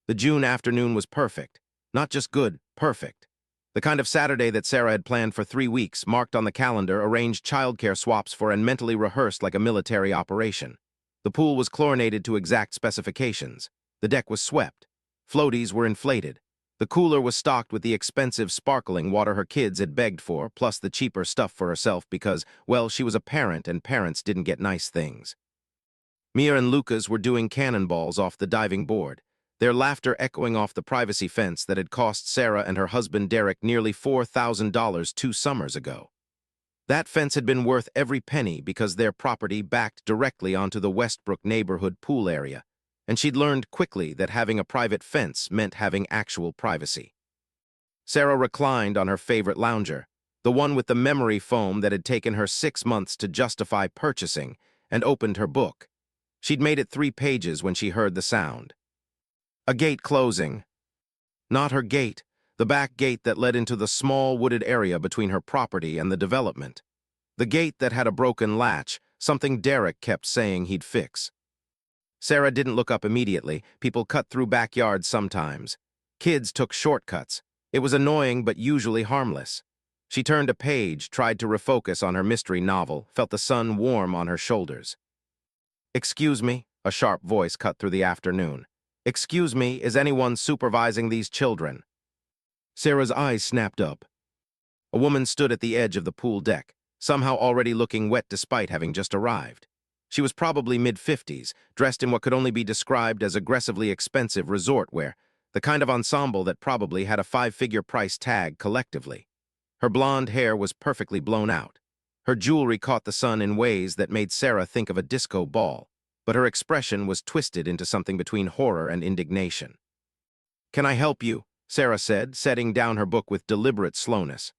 The June afternoon was perfect. Not just good, perfect. The kind of Saturday that Sarah had planned for 3 weeks, marked on the calendar, arranged childcare swaps for, and mentally rehearsed like a military operation. The pool was chlorinated to exact specifications. The deck was swept. Floaties were inflated. The cooler was stocked with the expensive, sparkling water her kids had begged for, plus the cheaper stuff for herself because, well, she was a parent and parents didn't get nice things. Mia and Lucas were doing cannonballs off the diving board, their laughter echoing off the privacy fence that had cost Sarah and her husband Derek nearly $4,000 2 summers ago. That fence had been worth every penny because their property backed directly onto the Westbrook neighborhood pool area, and she'd learned quickly that having a private fence meant having actual privacy. Sarah reclined on her favorite lounger, the one with the memory foam that had taken her 6 months to justify purchasing, and opened her book. She'd made it 3 pages when she heard the sound. A gate closing. Not her gate, the back gate that led into the small wooded area between her property and the development. The gate that had a broken latch, something Derek kept saying he'd fix. Sarah didn't look up immediately. People cut through backyards sometimes. Kids took shortcuts. It was annoying but usually harmless. She turned a page, tried to refocus on her mystery novel, felt the sun warm on her shoulders. "Excuse me," a sharp voice cut through the afternoon. "Excuse me, is anyone supervising these children?" Sarah's eyes snapped up. A woman stood at the edge of the pool deck, somehow already looking wet despite having just arrived. She was probably mid-50s, dressed in what could only be described as aggressively expensive resort wear, the kind of ensemble that probably had a 5-figure price tag collectively. Her blonde hair was perfectly blown out. Her jewelry caught the sun in ways that made Sarah think of a disco ball, but her expression was twisted into something between horror and indignation. "Can I help you?" Sarah said, setting down her book with deliberate slowness.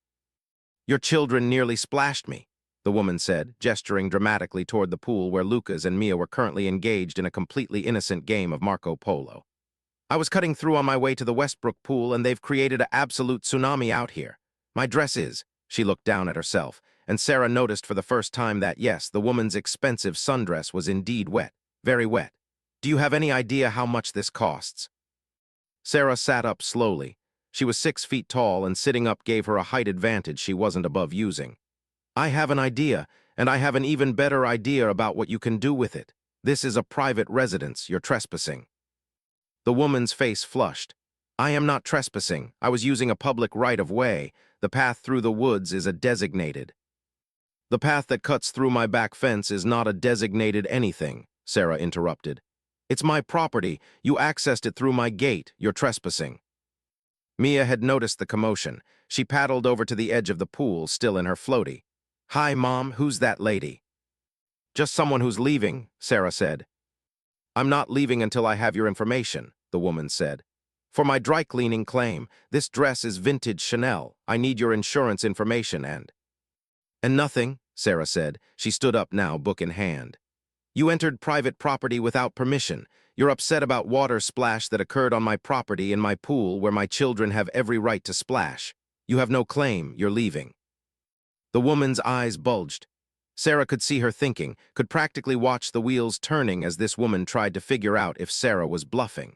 "Your children nearly splashed me," the woman said, gesturing dramatically toward the pool where Lucas and Mia were currently engaged in a completely innocent game of Marco Polo. "I was cutting through on my way to the Westbrook pool, and they've created an absolute tsunami out here. My dress is—" She looked down at herself, and Sarah noticed for the first time that, yes, the woman's expensive sundress was indeed wet, very wet. "Do you have any idea how much this costs?" Sarah sat up slowly. She was 6 feet tall, and sitting up gave her a height advantage she wasn't above using. "I have an idea, and I have an even better idea about what you can do with it. This is a private residence. You're trespassing." The woman's face flushed. "I am not trespassing. I was using a public right-of-way. The path through the woods is a designated." "The path that cuts through my back fence is not a designated anything," Sarah interrupted. "It's my property. You accessed it through my gate. You're trespassing." Mia had noticed the commotion. She paddled over to the edge of the pool, still in her floaty. "Hi, Mom, who's that lady?" "Just someone who's leaving," Sarah said. "I'm not leaving until I have your information," the woman said. "For my dry cleaning claim, this dress is vintage Chanel. I need your insurance information and—" "And nothing," Sarah said. She stood up now, book in hand. "You entered private property without permission. You're upset about water splash that occurred on my property in my pool where my children have every right to splash. You have no claim. You're leaving." The woman's eyes bulged. Sarah could see her thinking, could practically watch the wheels turning as this woman tried to figure out if Sarah was bluffing.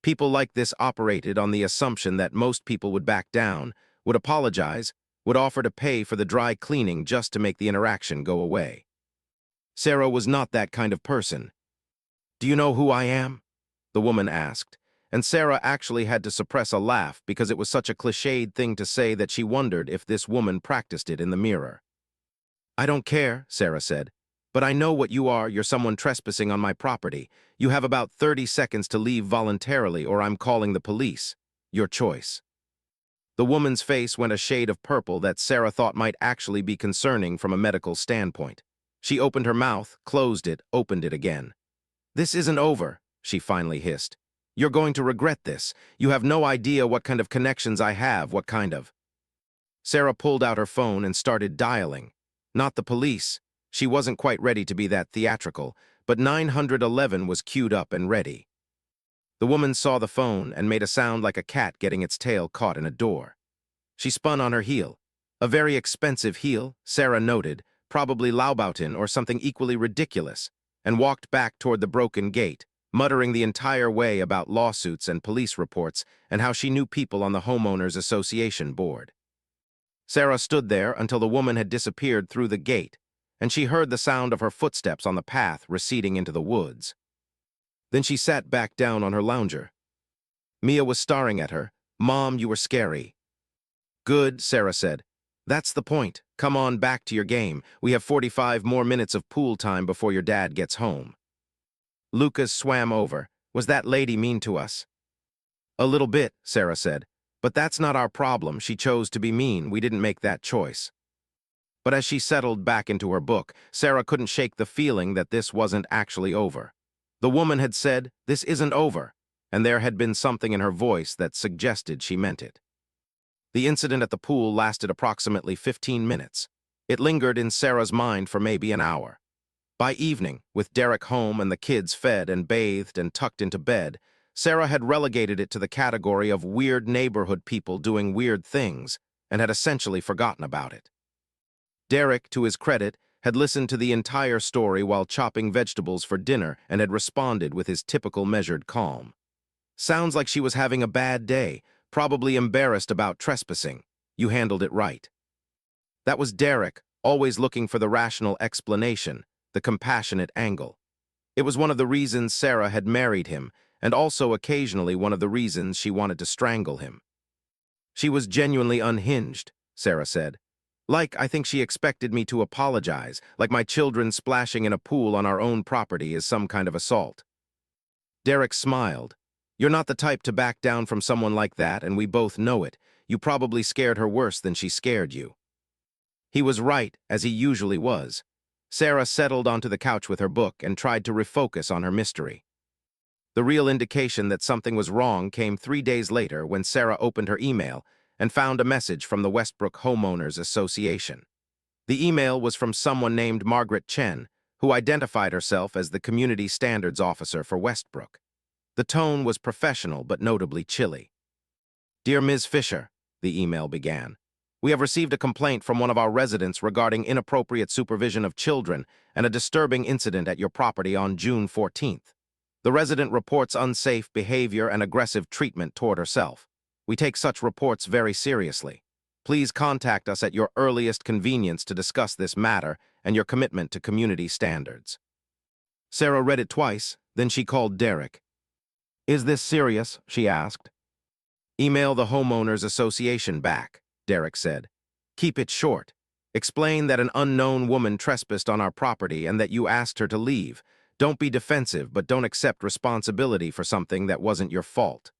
People like this operated on the assumption that most people would back down, would apologize, would offer to pay for the dry cleaning just to make the interaction go away. Sarah was not that kind of person. "Do you know who I am?" the woman asked, and Sarah actually had to suppress a laugh because it was such a cliched thing to say that she wondered if this woman practiced it in the mirror. "I don't care," Sarah said, "but I know what you are. You're someone trespassing on my property. You have about 30 seconds to leave voluntarily or I'm calling the police. Your choice." The woman's face went a shade of purple that Sarah thought might actually be concerning from a medical standpoint. She opened her mouth, closed it, opened it again. "This isn't over," she finally hissed. "You're going to regret this. You have no idea what kind of connections I have, what kind of—" Sarah pulled out her phone and started dialing. Not the police. She wasn't quite ready to be that theatrical, but 911 was queued up and ready. The woman saw the phone and made a sound like a cat getting its tail caught in a door. She spun on her heel. A very expensive heel, Sarah noted, probably Laubautin or something equally ridiculous, and walked back toward the broken gate, muttering the entire way about lawsuits and police reports and how she knew people on the homeowners association board. Sarah stood there until the woman had disappeared through the gate, and she heard the sound of her footsteps on the path receding into the woods. Then she sat back down on her lounger. Mia was staring at her. "Mom, you were scary." "Good," Sarah said. "That's the point. Come on back to your game. We have 45 more minutes of pool time before your dad gets home." Lucas swam over. "Was that lady mean to us?" "A little bit," Sarah said. "But that's not our problem. She chose to be mean. We didn't make that choice." But as she settled back into her book, Sarah couldn't shake the feeling that this wasn't actually over. The woman had said, "This isn't over," and there had been something in her voice that suggested she meant it. The incident at the pool lasted approximately 15 minutes. It lingered in Sarah's mind for maybe an hour. By evening, with Derek home and the kids fed and bathed and tucked into bed, Sarah had relegated it to the category of weird neighborhood people doing weird things and had essentially forgotten about it. Derek, to his credit, had listened to the entire story while chopping vegetables for dinner and had responded with his typical measured calm. "Sounds like she was having a bad day, probably embarrassed about trespassing. You handled it right." That was Derek, always looking for the rational explanation, the compassionate angle. It was one of the reasons Sarah had married him, and also occasionally one of the reasons she wanted to strangle him. "She was genuinely unhinged," Sarah said. "Like, I think she expected me to apologize, like my children splashing in a pool on our own property is some kind of assault." Derek smiled. "You're not the type to back down from someone like that, and we both know it. You probably scared her worse than she scared you." He was right, as he usually was. Sarah settled onto the couch with her book and tried to refocus on her mystery. The real indication that something was wrong came 3 days later when Sarah opened her email and found a message from the Westbrook Homeowners Association. The email was from someone named Margaret Chen, who identified herself as the Community Standards Officer for Westbrook. The tone was professional but notably chilly. "Dear Ms. Fisher," the email began, "we have received a complaint from one of our residents regarding inappropriate supervision of children and a disturbing incident at your property on June 14th. The resident reports unsafe behavior and aggressive treatment toward herself. We take such reports very seriously. Please contact us at your earliest convenience to discuss this matter and your commitment to community standards." Sarah read it twice, then she called Derek. "Is this serious?" she asked. "Email the Homeowners Association back," Derek said. "Keep it short. Explain that an unknown woman trespassed on our property and that you asked her to leave. Don't be defensive, but don't accept responsibility for something that wasn't your fault."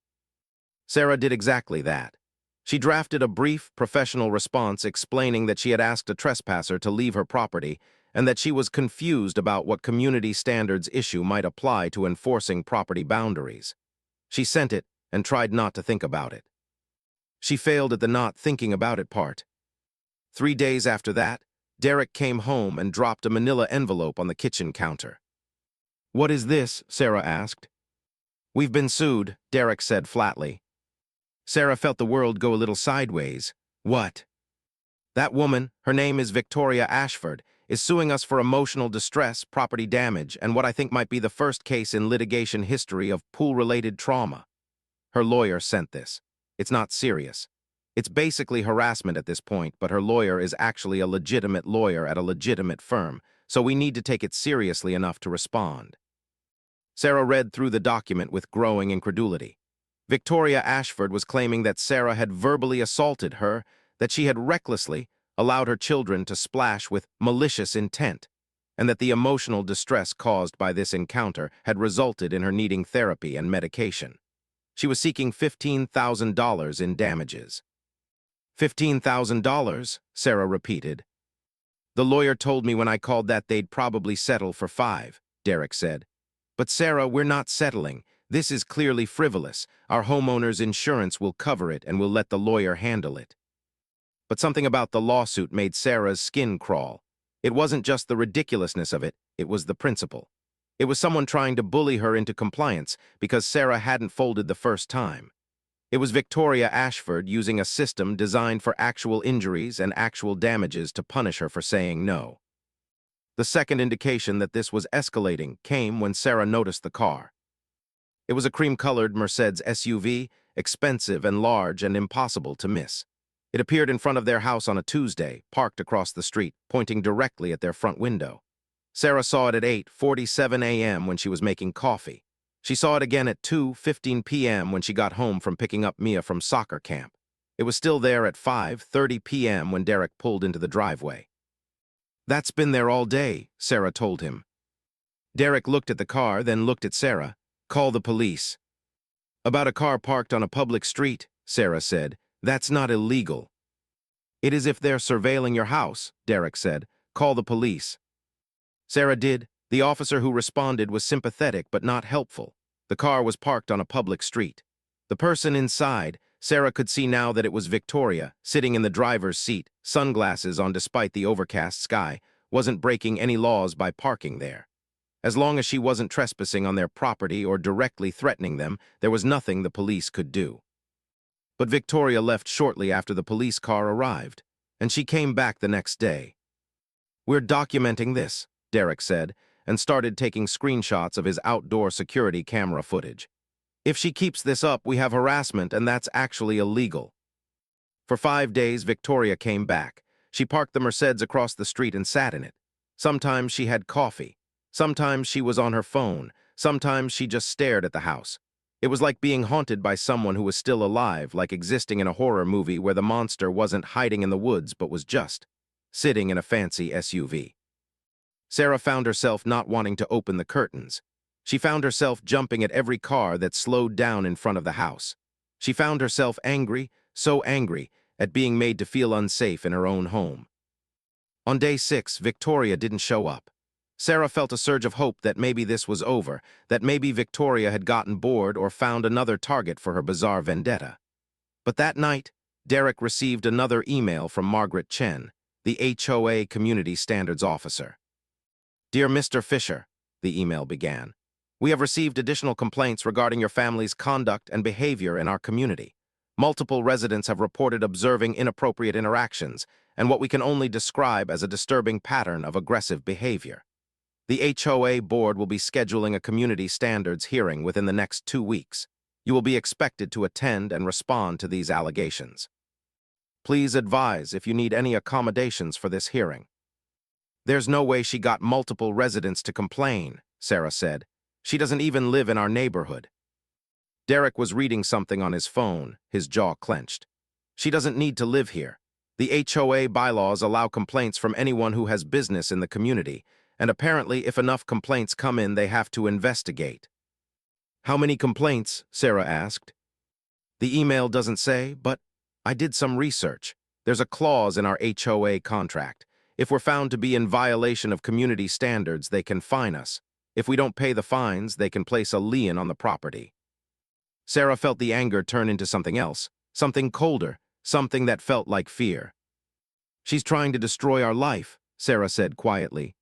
Sarah did exactly that. She drafted a brief, professional response explaining that she had asked a trespasser to leave her property and that she was confused about what community standards issue might apply to enforcing property boundaries. She sent it and tried not to think about it. She failed at the not thinking about it part. 3 days after that, Derek came home and dropped a manila envelope on the kitchen counter. "What is this?" Sarah asked. "We've been sued," Derek said flatly. Sarah felt the world go a little sideways. "What?" "That woman, her name is Victoria Ashford, is suing us for emotional distress, property damage, and what I think might be the first case in litigation history of pool-related trauma. Her lawyer sent this. It's not serious. It's basically harassment at this point, but her lawyer is actually a legitimate lawyer at a legitimate firm, so we need to take it seriously enough to respond." Sarah read through the document with growing incredulity. Victoria Ashford was claiming that Sarah had verbally assaulted her, that she had recklessly allowed her children to splash with malicious intent, and that the emotional distress caused by this encounter had resulted in her needing therapy and medication. She was seeking $15,000 in damages. $15,000, Sarah repeated. "The lawyer told me when I called that they'd probably settle for $5," Derek said. "But Sarah, we're not settling. This is clearly frivolous. Our homeowner's insurance will cover it and we'll let the lawyer handle it." But something about the lawsuit made Sarah's skin crawl. It wasn't just the ridiculousness of it, it was the principle. It was someone trying to bully her into compliance because Sarah hadn't folded the first time. It was Victoria Ashford using a system designed for actual injuries and actual damages to punish her for saying no. The second indication that this was escalating came when Sarah noticed the car. It was a cream-colored Mercedes SUV, expensive and large and impossible to miss. It appeared in front of their house on a Tuesday, parked across the street, pointing directly at their front window. Sarah saw it at 8:47 a.m. when she was making coffee. She saw it again at 2:15 p.m. when she got home from picking up Mia from soccer camp. It was still there at 5:30 p.m. when Derek pulled into the driveway. "That's been there all day," Sarah told him. Derek looked at the car, then looked at Sarah. "Call the police." "About a car parked on a public street," Sarah said. "That's not illegal." "It is if they're surveilling your house," Derek said. "Call the police." Sarah did. The officer who responded was sympathetic but not helpful. The car was parked on a public street. The person inside, Sarah could see now that it was Victoria, sitting in the driver's seat, sunglasses on despite the overcast sky, wasn't breaking any laws by parking there. As long as she wasn't trespassing on their property or directly threatening them, there was nothing the police could do. But Victoria left shortly after the police car arrived, and she came back the next day. "We're documenting this," Derek said, and started taking screenshots of his outdoor security camera footage. "If she keeps this up, we have harassment, and that's actually illegal." For 5 days, Victoria came back. She parked the Mercedes across the street and sat in it. Sometimes she had coffee. Sometimes she was on her phone. Sometimes she just stared at the house. It was like being haunted by someone who was still alive, like existing in a horror movie where the monster wasn't hiding in the woods but was just sitting in a fancy SUV. Sarah found herself not wanting to open the curtains. She found herself jumping at every car that slowed down in front of the house. She found herself angry, so angry, at being made to feel unsafe in her own home. On day 6, Victoria didn't show up. Sarah felt a surge of hope that maybe this was over, that maybe Victoria had gotten bored or found another target for her bizarre vendetta. But that night, Derek received another email from Margaret Chen, the HOA Community Standards Officer. "Dear Mr. Fisher," the email began, "we have received additional complaints regarding your family's conduct and behavior in our community. Multiple residents have reported observing inappropriate interactions and what we can only describe as a disturbing pattern of aggressive behavior. The HOA board will be scheduling a community standards hearing within the next 2 weeks. You will be expected to attend and respond to these allegations. Please advise if you need any accommodations for this hearing." "There's no way she got multiple residents to complain," Sarah said. "She doesn't even live in our neighborhood." Derek was reading something on his phone, his jaw clenched. "She doesn't need to live here. The HOA bylaws allow complaints from anyone who has business in the community, and apparently if enough complaints come in, they have to investigate." "How many complaints?" Sarah asked. "The email doesn't say, but I did some research. There's a clause in our HOA contract. If we're found to be in violation of community standards, they can fine us. If we don't pay the fines, they can place a lien on the property." Sarah felt the anger turn into something else, something colder, something that felt like fear. "She's trying to destroy our life," Sarah said quietly.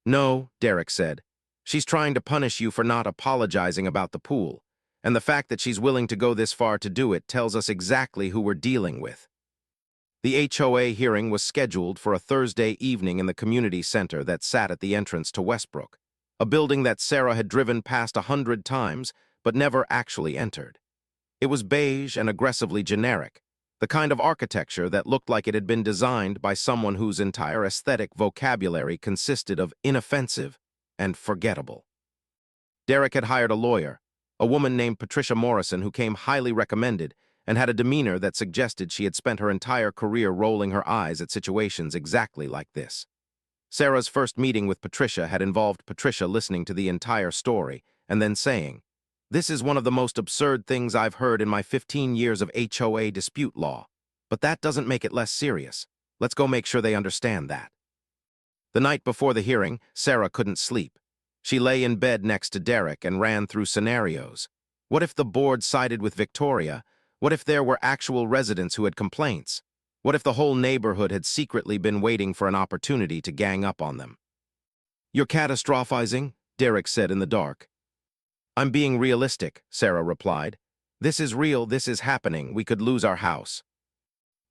"No," Derek said. "She's trying to punish you for not apologizing about the pool, and the fact that she's willing to go this far to do it tells us exactly who we're dealing with." The HOA hearing was scheduled for a Thursday evening in the community center that sat at the entrance to Westbrook, a building that Sarah had driven past 100 times but never actually entered. It was beige and aggressively generic, the kind of architecture that looked like it had been designed by someone whose entire aesthetic vocabulary consisted of inoffensive and forgettable. Derek had hired a lawyer, a woman named Patricia Morrison who came highly recommended and had a demeanor that suggested she had spent her entire career rolling her eyes at situations exactly like this. Sarah's first meeting with Patricia had involved Patricia listening to the entire story and then saying, "This is one of the most absurd things I've heard in my 15 years of HOA dispute law. But that doesn't make it less serious. Let's go make sure they understand that." The night before the hearing, Sarah couldn't sleep. She lay in bed next to Derek and ran through scenarios. What if the board sided with Victoria? What if there were actual residents who had complaints? What if the whole neighborhood had secretly been waiting for an opportunity to gang up on them? "You're catastrophizing," Derek said in the dark. "I'm being realistic," Sarah replied. "This is real, this is happening, we could lose our house."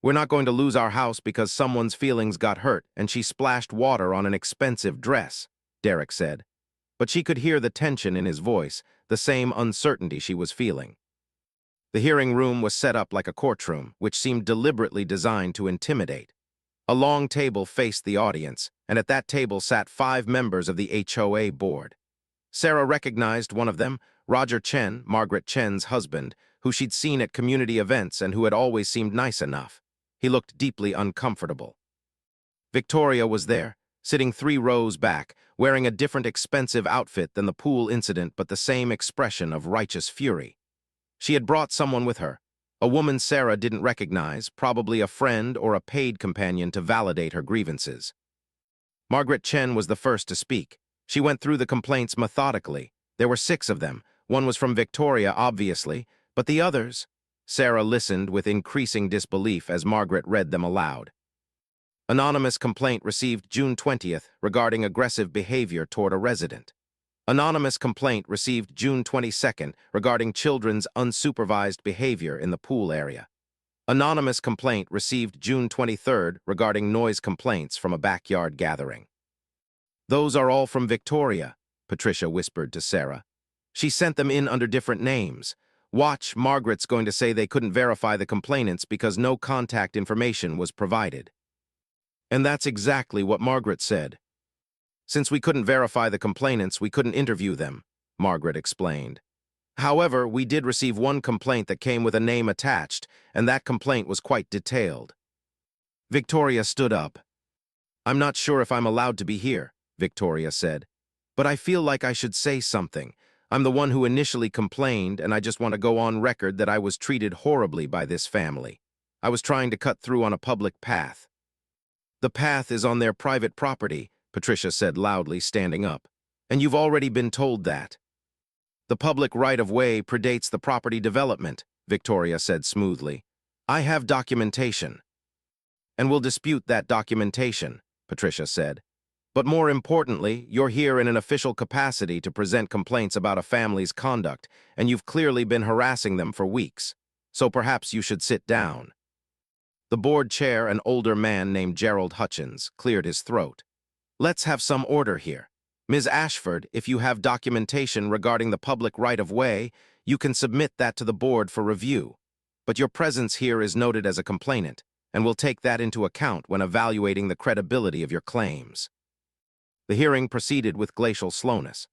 "We're not going to lose our house because someone's feelings got hurt and she splashed water on an expensive dress," Derek said. But she could hear the tension in his voice, the same uncertainty she was feeling. The hearing room was set up like a courtroom, which seemed deliberately designed to intimidate. A long table faced the audience, and at that table sat 5 members of the HOA board. Sarah recognized one of them, Roger Chen, Margaret Chen's husband, who she'd seen at community events and who had always seemed nice enough. He looked deeply uncomfortable. Victoria was there, sitting 3 rows back, wearing a different expensive outfit than the pool incident but the same expression of righteous fury. She had brought someone with her, a woman Sarah didn't recognize, probably a friend or a paid companion to validate her grievances. Margaret Chen was the first to speak. She went through the complaints methodically. There were 6 of them. One was from Victoria, obviously, but the others? Sarah listened with increasing disbelief as Margaret read them aloud. Anonymous complaint received June 20th regarding aggressive behavior toward a resident. Anonymous complaint received June 22nd regarding children's unsupervised behavior in the pool area. Anonymous complaint received June 23rd regarding noise complaints from a backyard gathering. "Those are all from Victoria," Patricia whispered to Sarah. "She sent them in under different names. Watch, Margaret's going to say they couldn't verify the complainants because no contact information was provided." And that's exactly what Margaret said. "Since we couldn't verify the complainants, we couldn't interview them," Margaret explained. "However, we did receive one complaint that came with a name attached, and that complaint was quite detailed." Victoria stood up. "I'm not sure if I'm allowed to be here," Victoria said, "but I feel like I should say something. I'm the one who initially complained, and I just want to go on record that I was treated horribly by this family. I was trying to cut through on a public path." "The path is on their private property," Patricia said loudly, standing up. "And you've already been told that." "The public right-of-way predates the property development," Victoria said smoothly. "I have documentation." "And we'll dispute that documentation," Patricia said. "But more importantly, you're here in an official capacity to present complaints about a family's conduct, and you've clearly been harassing them for weeks. So perhaps you should sit down." The board chair, an older man named Gerald Hutchins, cleared his throat. "Let's have some order here. Ms. Ashford, if you have documentation regarding the public right-of-way, you can submit that to the board for review. But your presence here is noted as a complainant, and we'll take that into account when evaluating the credibility of your claims." The hearing proceeded with glacial slowness.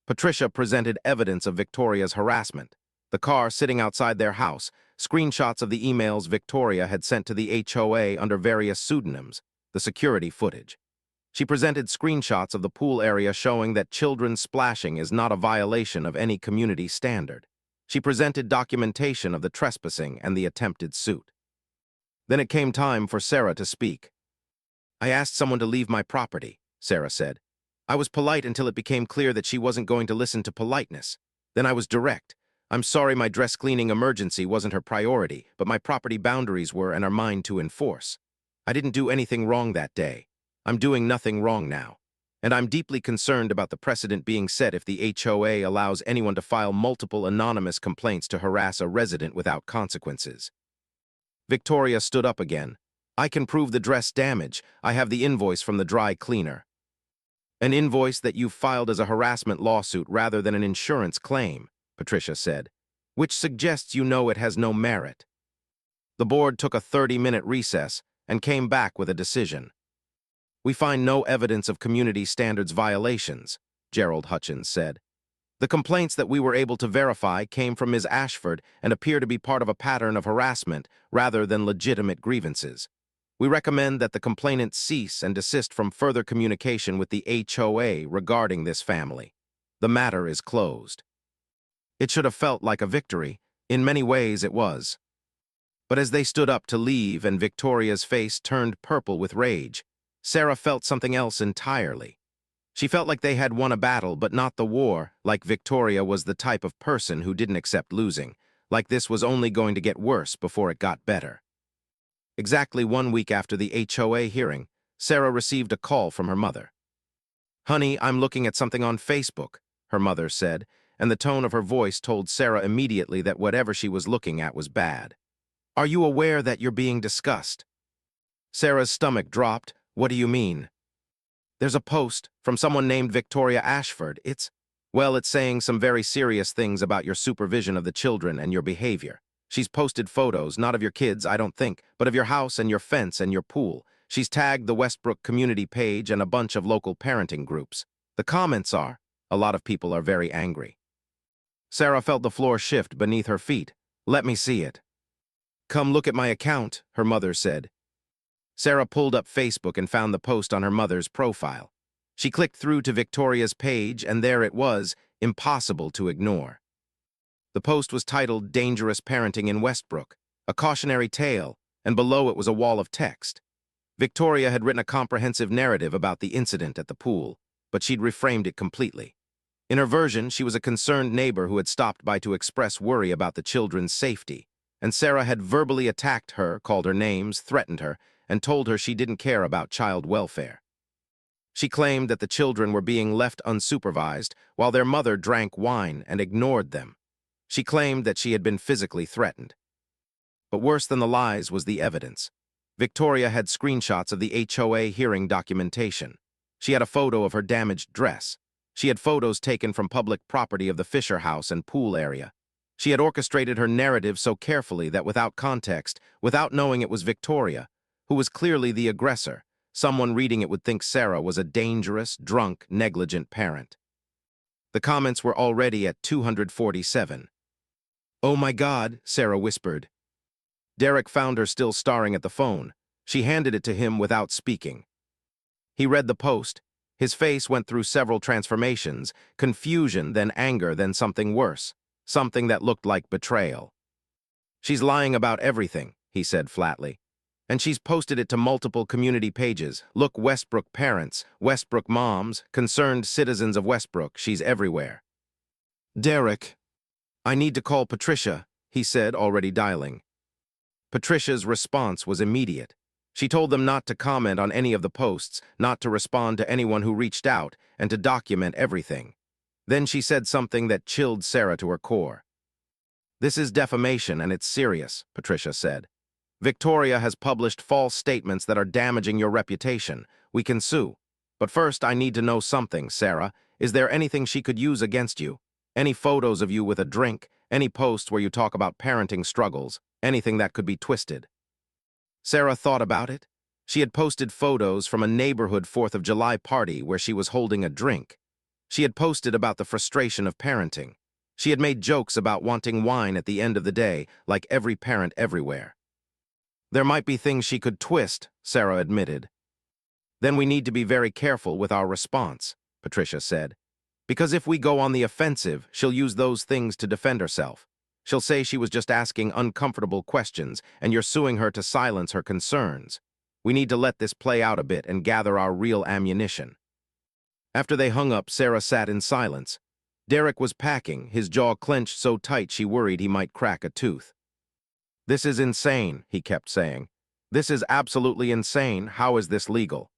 Patricia presented evidence of Victoria's harassment. The car sitting outside their house, screenshots of the emails Victoria had sent to the HOA under various pseudonyms, the security footage. She presented screenshots of the pool area showing that children splashing is not a violation of any community standard. She presented documentation of the trespassing and the attempted suit. Then it came time for Sarah to speak. "I asked someone to leave my property," Sarah said. "I was polite until it became clear that she wasn't going to listen to politeness. Then I was direct. I'm sorry my dress cleaning emergency wasn't her priority, but my property boundaries were and are mine to enforce. I didn't do anything wrong that day. I'm doing nothing wrong now. And I'm deeply concerned about the precedent being set if the HOA allows anyone to file multiple anonymous complaints to harass a resident without consequences." Victoria stood up again. "I can prove the dress damage. I have the invoice from the dry cleaner." "An invoice that you've filed as a harassment lawsuit rather than an insurance claim," Patricia said, "which suggests you know it has no merit." The board took a 30-minute recess and came back with a decision. "We find no evidence of community standards violations," Gerald Hutchins said. "The complaints that we were able to verify came from Ms. Ashford and appear to be part of a pattern of harassment rather than legitimate grievances. We recommend that the complainant cease and desist from further communication with the HOA regarding this family. The matter is closed." It should have felt like a victory. In many ways it was. But as they stood up to leave and Victoria's face turned purple with rage, Sarah felt something else entirely. She felt like they had won a battle, but not the war, like Victoria was the type of person who didn't accept losing, like this was only going to get worse before it got better. Exactly 1 week after the HOA hearing, Sarah received a call from her mother. "Honey, I'm looking at something on Facebook," her mother said, and the tone of her voice told Sarah immediately that whatever she was looking at was bad. "Are you aware that you're being discussed?" Sarah's stomach dropped. "What do you mean?" "There's a post from someone named Victoria Ashford. It's..." Well, it's saying some very serious things about your supervision of the children and your behavior. She's posted photos, not of your kids, I don't think, but of your house and your fence and your pool. She's tagged the Westbrook community page and a bunch of local parenting groups. The comments are, a lot of people are very angry. Sarah felt the floor shift beneath her feet. Let me see it. Come look at my account, her mother said. Sarah pulled up Facebook and found the post on her mother's profile. She clicked through to Victoria's page, and there it was, impossible to ignore. The post was titled Dangerous Parenting in Westbrook, a cautionary tale, and below it was a wall of text. Victoria had written a comprehensive narrative about the incident at the pool, but she'd reframed it completely. In her version, she was a concerned neighbor who had stopped by to express worry about the children's safety, and Sarah had verbally attacked her, called her names, threatened her, and told her she didn't care about child welfare. She claimed that the children were being left unsupervised while their mother drank wine and ignored them. She claimed that she had been physically threatened. But worse than the lies was the evidence. Victoria had screenshots of the HOA hearing documentation. She had a photo of her damaged dress. She had photos taken from public property of the Fisher house and pool area. She had orchestrated her narrative so carefully that without context, without knowing it was Victoria, who was clearly the aggressor, someone reading it would think Sarah was a dangerous, drunk, negligent parent. The comments were already at 247. "Oh my God," Sarah whispered. Derek found her still staring at the phone. She handed it to him without speaking. He read the post. His face went through several transformations, confusion, then anger, then something worse, something that looked like betrayal. "She's lying about everything," he said flatly. "And she's posted it to multiple community pages. Look, Westbrook parents, Westbrook moms, concerned citizens of Westbrook, she's everywhere." "Derek, I need to call Patricia," he said, already dialing. Patricia's response was immediate. She told them not to comment on any of the posts, not to respond to anyone who reached out, and to document everything. Then she said something that chilled Sarah to her core. "This is defamation and it's serious," Patricia said. "Victoria has published false statements that are damaging your reputation. We can sue. But first, I need to know something, Sarah. Is there anything she could use against you? Any photos of you with a drink, any posts where you talk about parenting struggles, anything that could be twisted?" Sarah thought about it. She had posted photos from a neighborhood 4th of July party where she was holding a drink. She had posted about the frustration of parenting. She had made jokes about wanting wine at the end of the day, like every parent everywhere. "There might be things she could twist," Sarah admitted. "Then we need to be very careful with our response," Patricia said. "Because if we go on the offensive, she'll use those things to defend herself. She'll say she was just asking uncomfortable questions, and you're suing her to silence her concerns. We need to let this play out a bit and gather our real ammunition." After they hung up, Sarah sat in silence. Derek was packing, his jaw clenched so tight she worried he might crack a tooth. "This is insane," he kept saying. "This is absolutely insane. How is this legal?"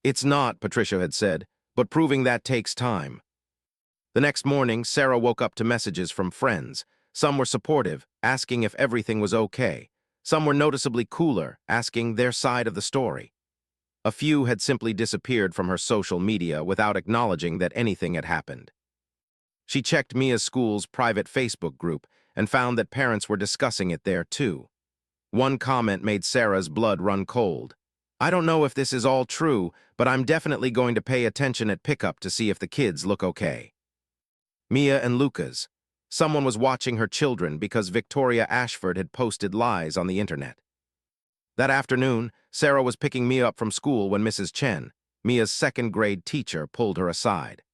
"It's not," Patricia had said, "but proving that takes time." The next morning, Sarah woke up to messages from friends. Some were supportive, asking if everything was okay. Some were noticeably cooler, asking their side of the story. A few had simply disappeared from her social media without acknowledging that anything had happened. She checked Mia's school's private Facebook group and found that parents were discussing it there too. One comment made Sarah's blood run cold. "I don't know if this is all true, but I'm definitely going to pay attention at pickup to see if the kids look okay." Mia and Lucas. Someone was watching her children because Victoria Ashford had posted lies on the internet. That afternoon, Sarah was picking Mia up from school when Mrs. Chen, Mia's second-grade teacher, pulled her aside.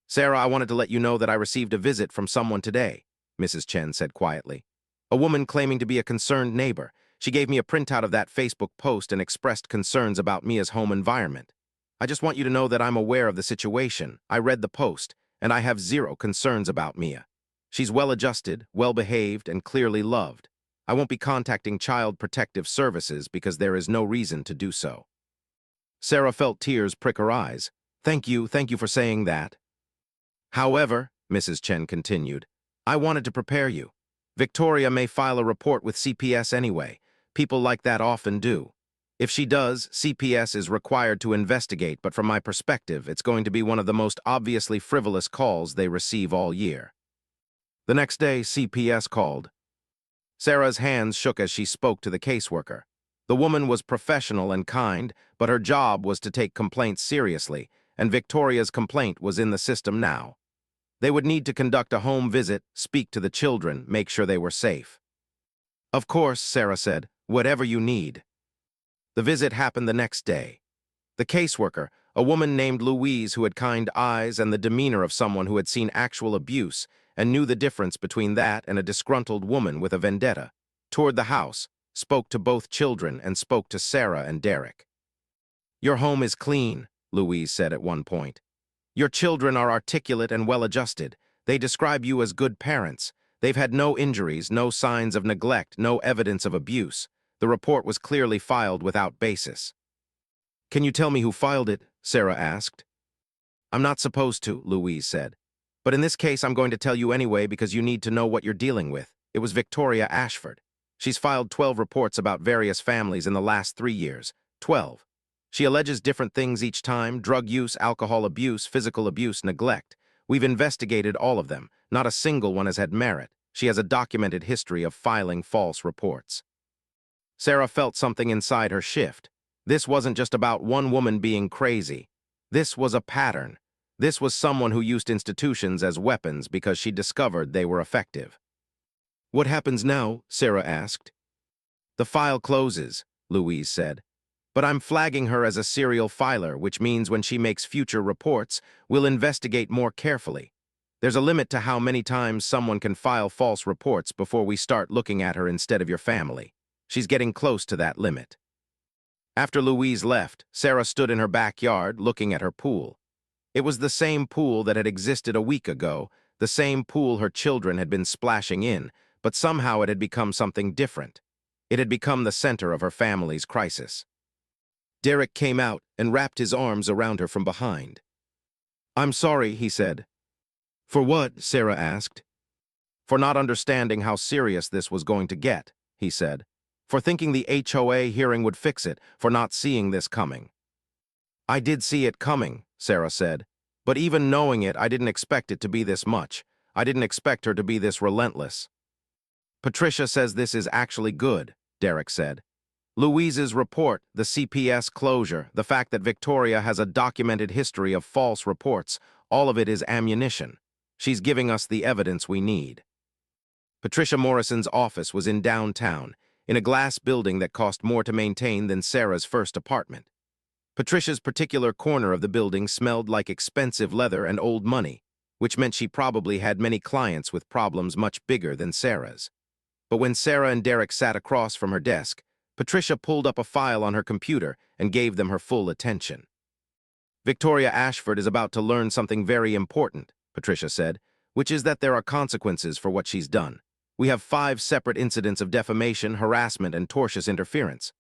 "Sarah, I wanted to let you know that I received a visit from someone today," Mrs. Chen said quietly. "A woman claiming to be a concerned neighbor. She gave me a printout of that Facebook post and expressed concerns about Mia's home environment. I just want you to know that I'm aware of the situation. I read the post, and I have zero concerns about Mia. She's well-adjusted, well-behaved, and clearly loved. I won't be contacting Child Protective Services because there is no reason to do so." Sarah felt tears prick her eyes. Thank you for saying that." "However," Mrs. Chen continued, "I wanted to prepare you. Victoria may file a report with CPS anyway. People like that often do. If she does, CPS is required to investigate, but from my perspective, it's going to be one of the most obviously frivolous calls they receive all year. The next day, CPS called. Sarah's hands shook as she spoke to the caseworker. The woman was professional and kind, but her job was to take complaints seriously, and Victoria's complaint was in the system now. They would need to conduct a home visit, speak to the children, make sure they were safe. Of course, Sarah said, whatever you need. The visit happened the next day. The caseworker, a woman named Louise who had kind eyes and the demeanor of someone who had seen actual abuse and knew the difference between that and a disgruntled woman with a vendetta, toured the house, spoke to both children, and spoke to Sarah and Derek. "Your home is clean," Louise said at one point. "Your children are articulate and well-adjusted. They describe you as good parents. They've had no injuries, no signs of neglect, no evidence of abuse. The report was clearly filed without basis." "Can you tell me who filed it?" Sarah asked. "I'm not supposed to," Louise said. "But in this case, I'm going to tell you anyway because you need to know what you're dealing with. It was Victoria Ashford. She's filed 12 reports about various families in the last 3 years. 12. She alleges different things each time: drug use, alcohol abuse, physical abuse, neglect. We've investigated all of them. Not a single one has had merit. She has a documented history of filing false reports." Sarah felt something inside her shift. This wasn't just about one woman being crazy. This was a pattern. This was someone who used institutions as weapons because she discovered they were effective. "What happens now?" Sarah asked. "The file closes," Louise said. "But I'm flagging her as a serial filer, which means when she makes future reports, we'll investigate more carefully. There's a limit to how many times someone can file false reports before we start looking at her instead of your family. She's getting close to that limit." After Louise left, Sarah stood in her backyard looking at her pool. It was the same pool that had existed a week ago, the same pool her children had been splashing in, but somehow it had become something different. It had become the center of her family's crisis. Derek came out and wrapped his arms around her from behind. "I'm sorry," he said. "For what?" Sarah asked. "For not understanding how serious this was going to get," he said. "For thinking the HOA hearing would fix it, for not seeing this coming." "I did see it coming," Sarah said. "But even knowing it, I didn't expect it to be this much. I didn't expect her to be this relentless." "Patricia says this is actually good," Derek said. "Louise's report, the CPS closure, the fact that Victoria has a documented history of false reports, all of it is ammunition. She's giving us the evidence we need." Patricia Morrison's office was in downtown, in a glass building that cost more to maintain than Sarah's first apartment. Patricia's particular corner of the building smelled like expensive leather and old money, which meant she probably had many clients with problems much bigger than Sarah's. But when Sarah and Derek sat across from her desk, Patricia pulled up a file on her computer and gave them her full attention. "Victoria Ashford is about to learn something very important," Patricia said, "which is that there are consequences for what she's done. We have 5 separate incidents of defamation, harassment, and tortious interference.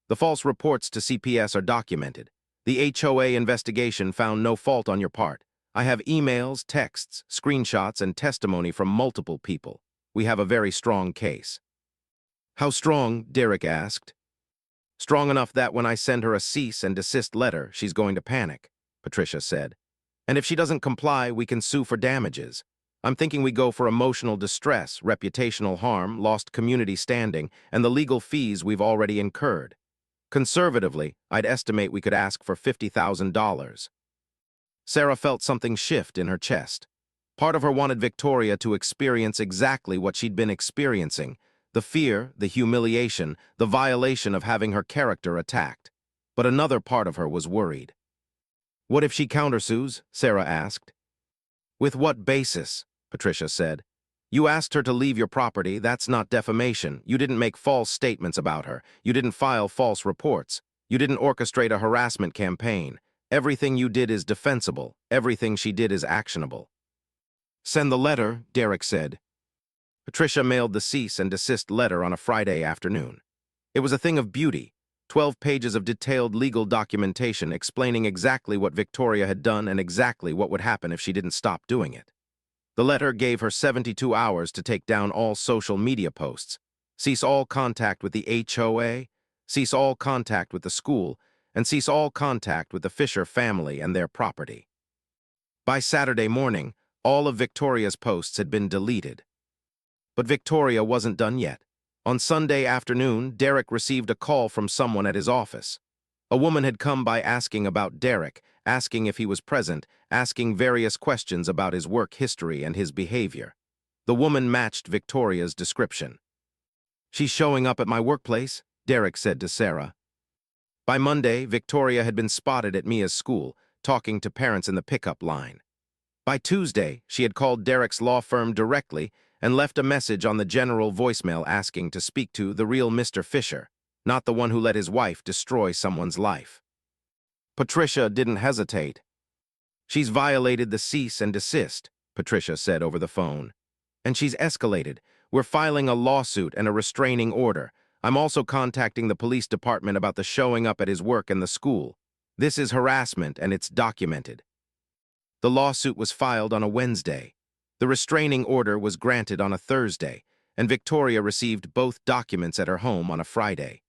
The false reports to CPS are documented. The HOA investigation found no fault on your part. I have emails, texts, screenshots, and testimony from multiple people. We have a very strong case." "How strong?" Derek asked. "Strong enough that when I send her a cease and desist letter, she's going to panic," Patricia said. "And if she doesn't comply, we can sue for damages. I'm thinking we go for emotional distress, reputational harm, lost community standing, and the legal fees we've already incurred. Conservatively, I'd estimate we could ask for $50,000. Sarah felt something shift in her chest. Part of her wanted Victoria to experience exactly what she'd been experiencing: the fear, the humiliation, the violation of having her character attacked. But another part of her was worried. "What if she countersues?" Sarah asked. "With what basis?" Patricia said. "You asked her to leave your property. That's not defamation. You didn't make false statements about her. You didn't file false reports. You didn't orchestrate a harassment campaign. Everything you did is defensible. Everything she did is actionable." "Send the letter," Derek said. Patricia mailed the cease and desist letter on a Friday afternoon. It was a thing of beauty: 12 pages of detailed legal documentation explaining exactly what Victoria had done and exactly what would happen if she didn't stop doing it. The letter gave her 72 hours to take down all social media posts, cease all contact with the HOA, cease all contact with the school, and cease all contact with the Fisher family and their property. By Saturday morning, all of Victoria's posts had been deleted. But Victoria wasn't done yet. On Sunday afternoon, Derek received a call from someone at his office. A woman had come by asking about Derek, asking if he was present, asking various questions about his work history and his behavior. The woman matched Victoria's description. "She's showing up at my workplace," Derek said to Sarah. By Monday, Victoria had been spotted at Mia's school, talking to parents in the pickup line. By Tuesday, she had called Derek's law firm directly and left a message on the general voicemail asking to speak to the real Mr. Fisher, not the one who let his wife destroy someone's life. Patricia didn't hesitate. "She's violated the cease and desist," Patricia said over the phone. "And she's escalated. We're filing a lawsuit and a restraining order. I'm also contacting the police department about the showing up at his work and the school. This is harassment and it's documented." The lawsuit was filed on a Wednesday. The restraining order was granted on a Thursday, and Victoria received both documents at her home on a Friday.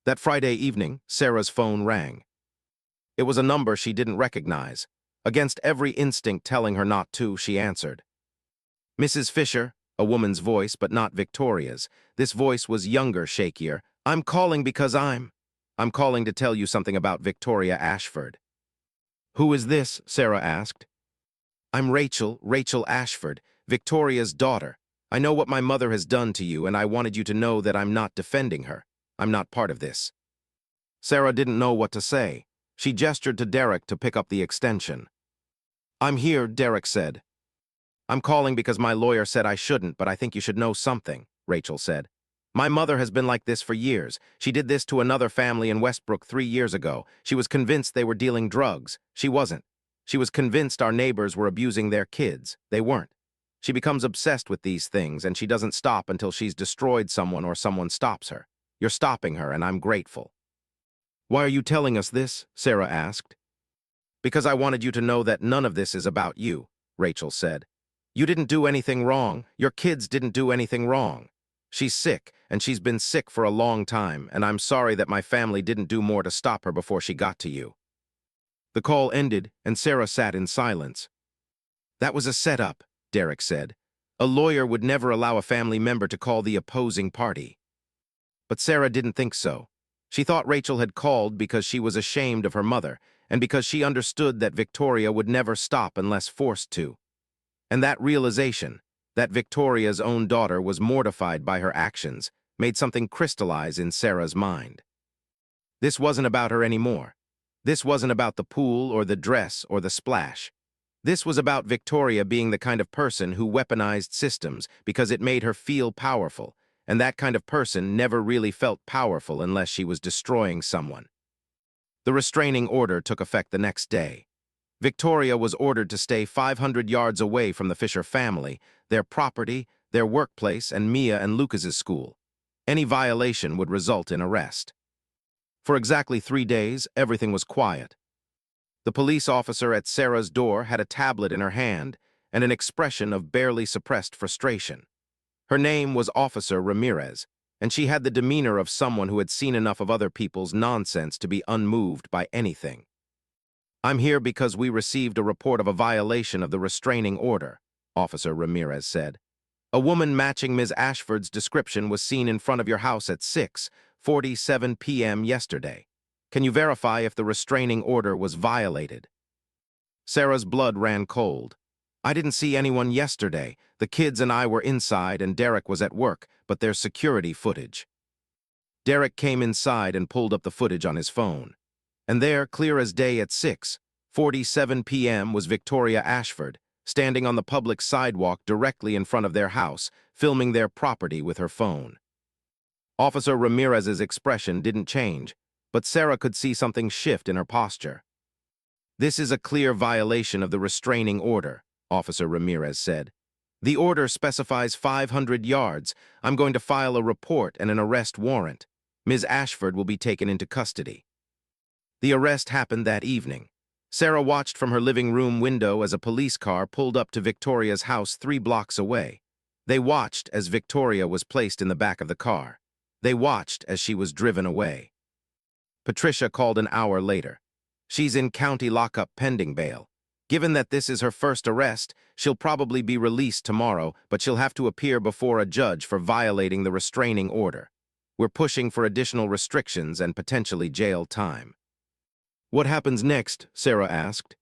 That Friday evening, Sarah's phone rang. It was a number she didn't recognize. Against every instinct telling her not to, she answered. "Mrs. Fisher," a woman's voice, but not Victoria's. This voice was younger, shakier. "I'm calling because I'm calling to tell you something about Victoria Ashford." "Who is this?" Sarah asked. "I'm Rachel Ashford, Victoria's daughter. I know what my mother has done to you, and I wanted you to know that I'm not defending her. I'm not part of this." Sarah didn't know what to say. She gestured to Derek to pick up the extension. "I'm here," Derek said. "I'm calling because my lawyer said I shouldn't, but I think you should know something," Rachel said. "My mother has been like this for years. She did this to another family in Westbrook 3 years ago. She was convinced they were dealing drugs. She wasn't. She was convinced our neighbors were abusing their kids. They weren't. She becomes obsessed with these things, and she doesn't stop until she's destroyed someone or someone stops her. You're stopping her, and I'm grateful." "Why are you telling us this?" Sarah asked. "Because I wanted you to know that none of this is about you," Rachel said. "You didn't do anything wrong. Your kids didn't do anything wrong. She's sick, and she's been sick for a long time, and I'm sorry that my family didn't do more to stop her before she got to you." The call ended, and Sarah sat in silence. "That was a setup," Derek said. "A lawyer would never allow a family member to call the opposing party." But Sarah didn't think so. She thought Rachel had called because she was ashamed of her mother, and because she understood that Victoria would never stop unless forced to. And that realization, that Victoria's own daughter was mortified by her actions, made something crystallize in Sarah's mind. This wasn't about her anymore. This wasn't about the pool or the dress or the splash. This was about Victoria being the kind of person who weaponized systems because it made her feel powerful, and that kind of person never really felt powerful unless she was destroying someone. The restraining order took effect the next day. Victoria was ordered to stay 500 yards away from the Fisher family, their property, their workplace, and Mia and Lucas's school. Any violation would result in arrest. For exactly 3 days, everything was quiet. The police officer at Sarah's door had a tablet in her hand and an expression of barely suppressed frustration. Her name was Officer Ramirez, and she had the demeanor of someone who had seen enough of other people's nonsense to be unmoved by anything. "I'm here because we received a report of a violation of the restraining order," Officer Ramirez said. "A woman matching Ms. Ashford's description was seen in front of your house at 6:47 p.m. yesterday. Can you verify if the restraining order was violated?" Sarah's blood ran cold. "I didn't see anyone yesterday. The kids and I were inside and Derek was at work, but there's security footage." Derek came inside and pulled up the footage on his phone. And there, clear as day at 6:47 p.m. was Victoria Ashford, standing on the public sidewalk directly in front of their house, filming their property with her phone. Officer Ramirez's expression didn't change, but Sarah could see something shift in her posture. "This is a clear violation of the restraining order," Officer Ramirez said. "The order specifies 500 yards. I'm going to file a report and an arrest warrant. Ms. Ashford will be taken into custody." The arrest happened that evening. Sarah watched from her living room window as a police car pulled up to Victoria's house 3 blocks away. They watched as Victoria was placed in the back of the car. They watched as she was driven away. Patricia called an hour later. She's in county lockup pending bail. Given that this is her first arrest, she'll probably be released tomorrow, but she'll have to appear before a judge for violating the restraining order. We're pushing for additional restrictions and potentially jail time. What happens next? Sarah asked.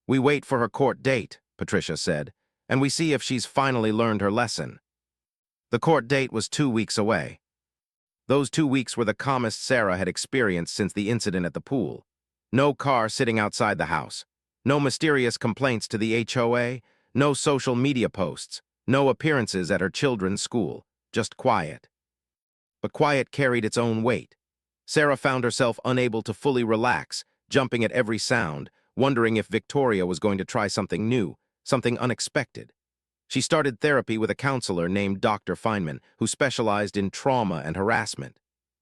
We wait for her court date, Patricia said, and we see if she's finally learned her lesson. The court date was 2 weeks away. Those 2 weeks were the calmest Sarah had experienced since the incident at the pool. No car sitting outside the house. No mysterious complaints to the HOA. No social media posts. No appearances at her children's school. Just quiet. But quiet carried its own weight. Sarah found herself unable to fully relax, jumping at every sound, wondering if Victoria was going to try something new, something unexpected. She started therapy with a counselor named Dr. Feynman, who specialized in trauma and harassment.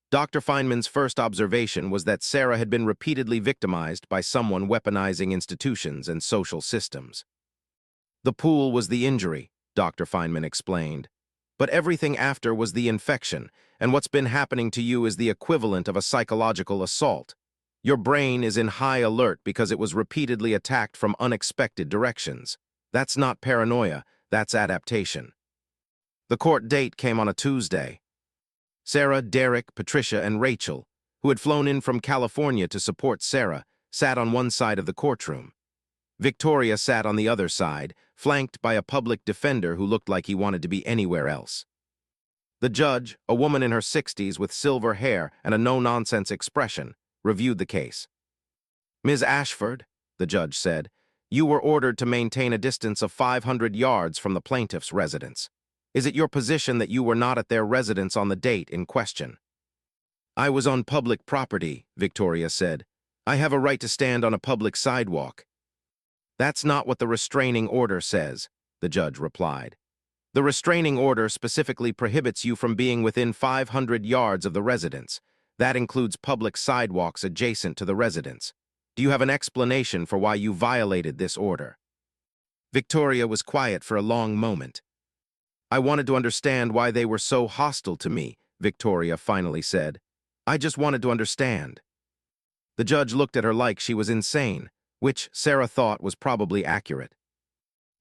Dr. Feynman's first observation was that Sarah had been repeatedly victimized by someone weaponizing institutions and social systems. The pool was the injury, Dr. Feynman explained. But everything after was the infection, and what's been happening to you is the equivalent of a psychological assault. Your brain is in high alert because it was repeatedly attacked from unexpected directions. That's not paranoia, that's adaptation. The court date came on a Tuesday. Sarah, Derek, Patricia, and Rachel, who had flown in from California to support Sarah, sat on one side of the courtroom. Victoria sat on the other side, flanked by a public defender who looked like he wanted to be anywhere else. The judge, a woman in her 60s with silver hair and a no-nonsense expression, reviewed the case. Ms. Ashford, the judge said, you were ordered to maintain a distance of 500 yards from the plaintiff's residence. Is it your position that you were not at their residence on the date in question? I was on public property, Victoria said. I have a right to stand on a public sidewalk. That's not what the restraining order says, the judge replied. The restraining order specifically prohibits you from being within 500 yards of the residence. That includes public sidewalks adjacent to the residence. Do you have an explanation for why you violated this order? Victoria was quiet for a long moment. I wanted to understand why they were so hostile to me, Victoria finally said. I just wanted to understand. The judge looked at her like she was insane, which Sarah thought was probably accurate.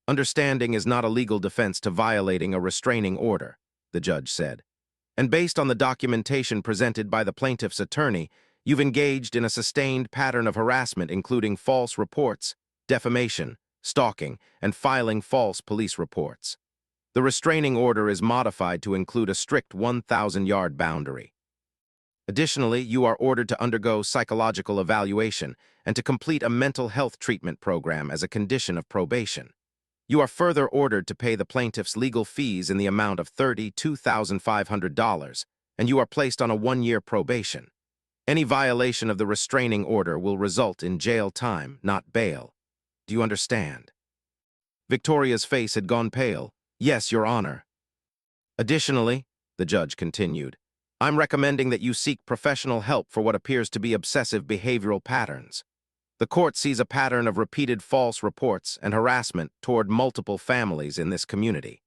Understanding is not a legal defense to violating a restraining order, the judge said. And based on the documentation presented by the plaintiff's attorney, you've engaged in a sustained pattern of harassment including false reports, defamation, stalking, and filing false police reports. The restraining order is modified to include a strict 1,000-yard boundary. Additionally, you are ordered to undergo psychological evaluation and to complete a mental health treatment program as a condition of probation. You are further ordered to pay the plaintiff's legal fees in the amount of $32,500, and you are placed on a 1-year probation. Any violation of the restraining order will result in jail time, not bail. Do you understand? Victoria's face had gone pale. Yes, Your Honor. Additionally, the judge continued, I'm recommending that you seek professional help for what appears to be obsessive behavioral patterns. The court sees a pattern of repeated false reports and harassment toward multiple families in this community.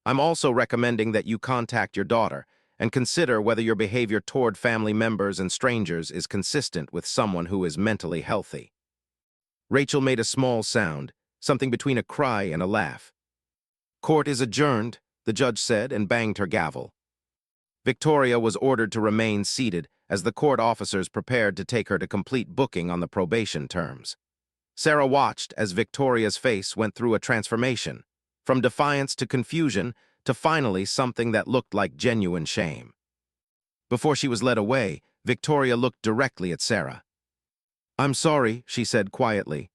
I'm also recommending that you contact your daughter and consider whether your behavior toward family members and strangers is consistent with someone who is mentally healthy. Rachel made a small sound, something between a cry and a laugh. Court is adjourned, the judge said and banged her gavel. Victoria was ordered to remain seated as the court officers prepared to take her to complete booking on the probation terms. Sarah watched as Victoria's face went through a transformation, from defiance to confusion to finally something that looked like genuine shame. Before she was led away, Victoria looked directly at Sarah. I'm sorry, she said quietly.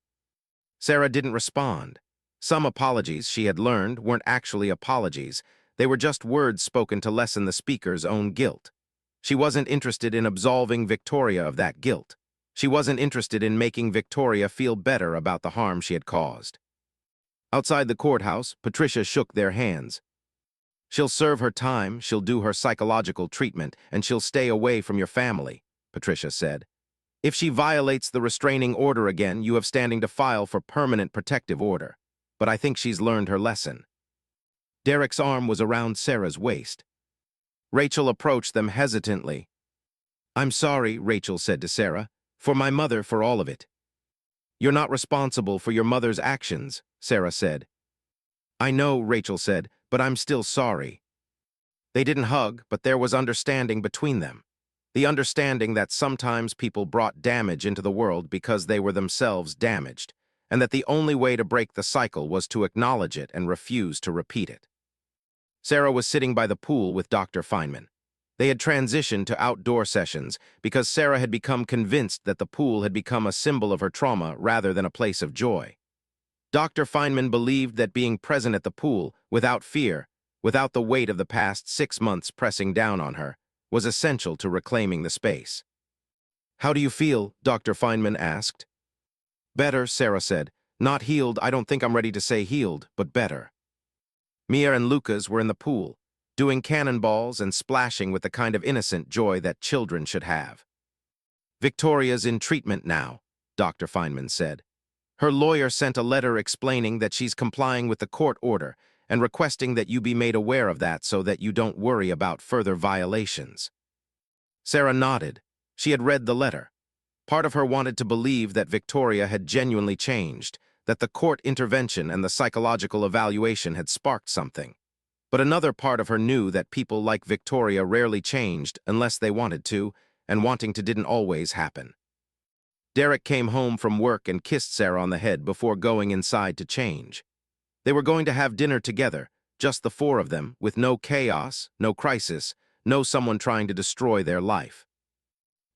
Sarah didn't respond. Some apologies, she had learned, weren't actually apologies. They were just words spoken to lessen the speaker's own guilt. She wasn't interested in absolving Victoria of that guilt. She wasn't interested in making Victoria feel better about the harm she had caused. Outside the courthouse, Patricia shook their hands. She'll serve her time, she'll do her psychological treatment, and she'll stay away from your family, Patricia said. If she violates the restraining order again, you have standing to file for permanent protective order. But I think she's learned her lesson. Derek's arm was around Sarah's waist. Rachel approached them hesitantly. "I'm sorry," Rachel said to Sarah, "for my mother, for all of it." "You're not responsible for your mother's actions," Sarah said. "I know," Rachel said, "but I'm still sorry." They didn't hug, but there was understanding between them. The understanding that sometimes people brought damage into the world because they were themselves damaged, and that the only way to break the cycle was to acknowledge it and refuse to repeat it. Sarah was sitting by the pool with Dr. Feynman. They had transitioned to outdoor sessions because Sarah had become convinced that the pool had become a symbol of her trauma rather than a place of joy. Dr. Feynman believed that being present at the pool, without fear, without the weight of the past 6 months pressing down on her, was essential to reclaiming the space. "How do you feel?" Dr. Feynman asked. "Better," Sarah said. "Not healed, I don't think I'm ready to say healed, but better." Mia and Lucas were in the pool, doing cannonballs and splashing with the kind of innocent joy that children should have. "Victoria's in treatment now," Dr. Feynman said. "Her lawyer sent a letter explaining that she's complying with the court order and requesting that you be made aware of that so that you don't worry about further violations." Sarah nodded. She had read the letter. Part of her wanted to believe that Victoria had genuinely changed, that the court intervention and the psychological evaluation had sparked something. But another part of her knew that people like Victoria rarely changed unless they wanted to, and wanting to didn't always happen. Derek came home from work and kissed Sarah on the head before going inside to change. They were going to have dinner together, just the four of them, with no chaos, no crisis, no someone trying to destroy their life.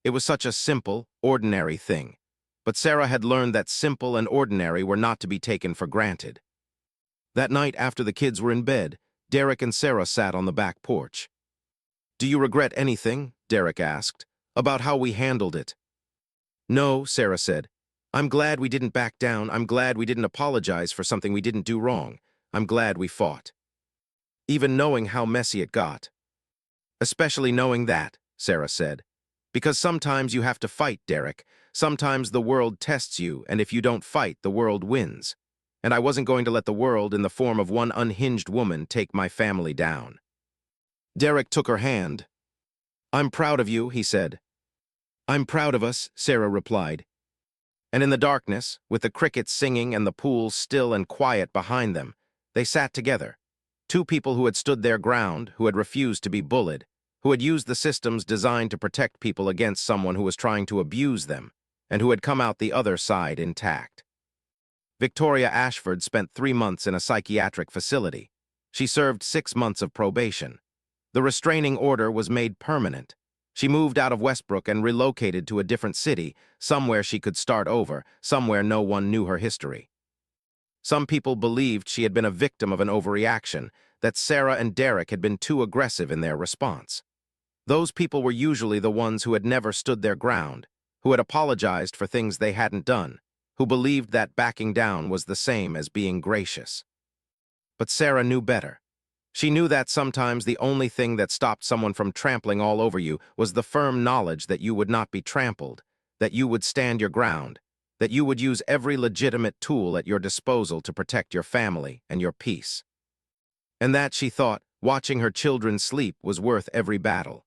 It was such a simple, ordinary thing. But Sarah had learned that simple and ordinary were not to be taken for granted. That night after the kids were in bed, Derek and Sarah sat on the back porch. "Do you regret anything?" Derek asked. "About how we handled it?" "No," Sarah said. "I'm glad we didn't back down. I'm glad we didn't apologize for something we didn't do wrong. I'm glad we fought. Even knowing how messy it got." "Especially knowing that," Sarah said. "Because sometimes you have to fight, Derek. Sometimes the world tests you, and if you don't fight, the world wins. And I wasn't going to let the world, in the form of one unhinged woman, take my family down." Derek took her hand. "I'm proud of you," he said. "I'm proud of us," Sarah replied. And in the darkness, with the crickets singing and the pool still and quiet behind them, they sat together. Two people who had stood their ground, who had refused to be bullied, who had used the systems designed to protect people against someone who was trying to abuse them, and who had come out the other side intact. Victoria Ashford spent 3 months in a psychiatric facility. She served 6 months of probation. The restraining order was made permanent. She moved out of Westbrook and relocated to a different city, somewhere she could start over, somewhere no one knew her history. Some people believed she had been a victim of an overreaction, that Sarah and Derek had been too aggressive in their response. Those people were usually the ones who had never stood their ground, who had apologized for things they hadn't done, who believed that backing down was the same as being gracious. But Sarah knew better. She knew that sometimes the only thing that stopped someone from trampling all over you was the firm knowledge that you would not be trampled, that you would stand your ground, that you would use every legitimate tool at your disposal to protect your family and your peace. And that, she thought, watching her children sleep was worth every battle.